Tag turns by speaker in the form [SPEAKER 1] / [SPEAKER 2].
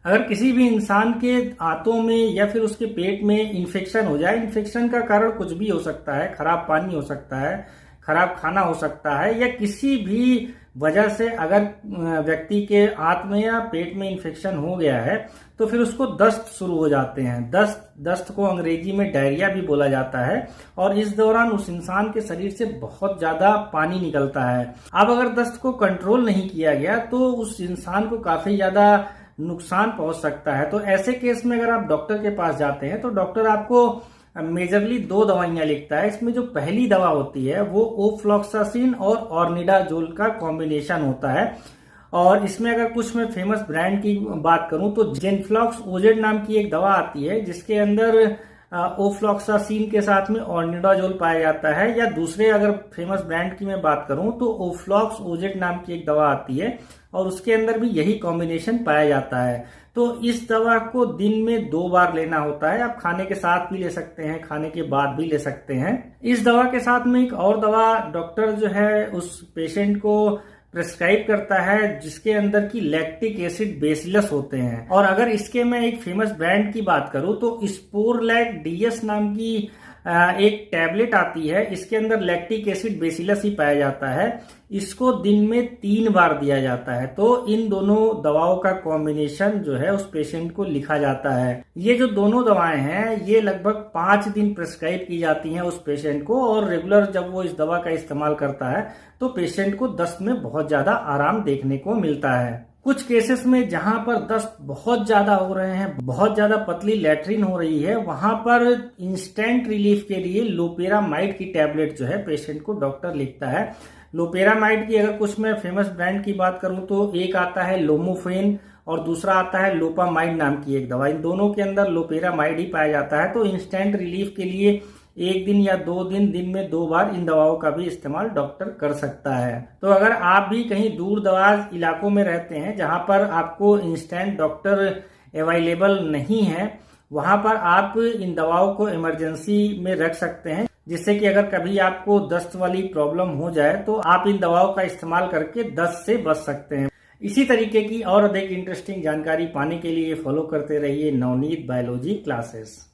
[SPEAKER 1] अगर किसी भी इंसान के आंतों में या फिर उसके पेट में इन्फेक्शन हो जाए, इन्फेक्शन का कारण कुछ भी हो सकता है, खराब पानी हो सकता है, खराब खाना हो सकता है, या किसी भी वजह से अगर व्यक्ति के आंत में या पेट में इन्फेक्शन हो गया है तो फिर उसको दस्त शुरू हो जाते हैं। दस्त को अंग्रेजी में डायरिया भी बोला जाता है, और इस दौरान उस इंसान के शरीर से बहुत ज्यादा पानी निकलता है। अब अगर दस्त को कंट्रोल नहीं किया गया तो उस इंसान को काफी ज्यादा नुकसान पहुंच सकता है। तो ऐसे केस में अगर आप डॉक्टर के पास जाते हैं तो डॉक्टर आपको मेजरली 2 दवाइयां लिखता है। इसमें जो पहली दवा होती है वो ओफ्लॉक्सासिन और ऑर्निडाजोल का कॉम्बिनेशन होता है, और इसमें अगर कुछ मैं फेमस ब्रांड की बात करूं तो जेनफ्लॉक्स ओजेड नाम की एक दवा आती है जिसके अंदर ओफ्लॉक्सासिन के साथ में ऑर्निडाजोल पाया जाता है। या दूसरे अगर फेमस ब्रांड की मैं बात करूं तो ओफ्लॉक्स ओजेड नाम की एक दवा आती है और उसके अंदर भी यही कॉम्बिनेशन पाया जाता है। तो इस दवा को दिन में 2 बार लेना होता है। आप खाने के साथ भी ले सकते हैं, खाने के बाद भी ले सकते हैं। इस दवा के साथ में एक और दवा डॉक्टर जो है उस पेशेंट को प्रेस्क्राइब करता है जिसके अंदर की लैक्टिक एसिड बेसिलस होते हैं। और अगर इसके मैं एक फेमस ब्रांड की बात करूं तो स्पोरलैक डीएस नाम की एक टैबलेट आती है। इसके अंदर लैक्टिक एसिड बेसिलस ही पाया जाता है। इसको दिन में 3 बार दिया जाता है। तो इन दोनों दवाओं का कॉम्बिनेशन जो है उस पेशेंट को लिखा जाता है। ये जो दोनों दवाएं हैं ये लगभग 5 दिन प्रेस्क्राइब की जाती हैं उस पेशेंट को, और रेगुलर जब वो इस दवा का इस्तेमाल करता है तो पेशेंट को दस्त में बहुत ज्यादा आराम देखने को मिलता है। कुछ केसेस में जहां पर दस्त बहुत ज्यादा हो रहे हैं, बहुत ज्यादा पतली लैट्रिन हो रही है, वहां पर इंस्टेंट रिलीफ के लिए लोपेरामाइड की टैबलेट जो है पेशेंट को डॉक्टर लिखता है। लोपेरामाइड की अगर कुछ मैं फेमस ब्रांड की बात करूं तो एक आता है लोमोफेन और दूसरा आता है लोपामाइड नाम की एक दवा। इन दोनों के अंदर लोपेरामाइड ही पाया जाता है। तो इंस्टेंट रिलीफ के लिए 1 दिन या 2 दिन में 2 बार इन दवाओं का भी इस्तेमाल डॉक्टर कर सकता है। तो अगर आप भी कहीं दूर दराज इलाकों में रहते हैं जहां पर आपको इंस्टेंट डॉक्टर अवेलेबल नहीं है, वहां पर आप इन दवाओं को इमरजेंसी में रख सकते हैं, जिससे कि अगर कभी आपको दस्त वाली प्रॉब्लम हो जाए तो आप इन दवाओं का इस्तेमाल करके दस्त से बच सकते हैं। इसी तरीके की और अधिक इंटरेस्टिंग जानकारी पाने के लिए फॉलो करते रहिए नवनीत बायोलॉजी क्लासेस।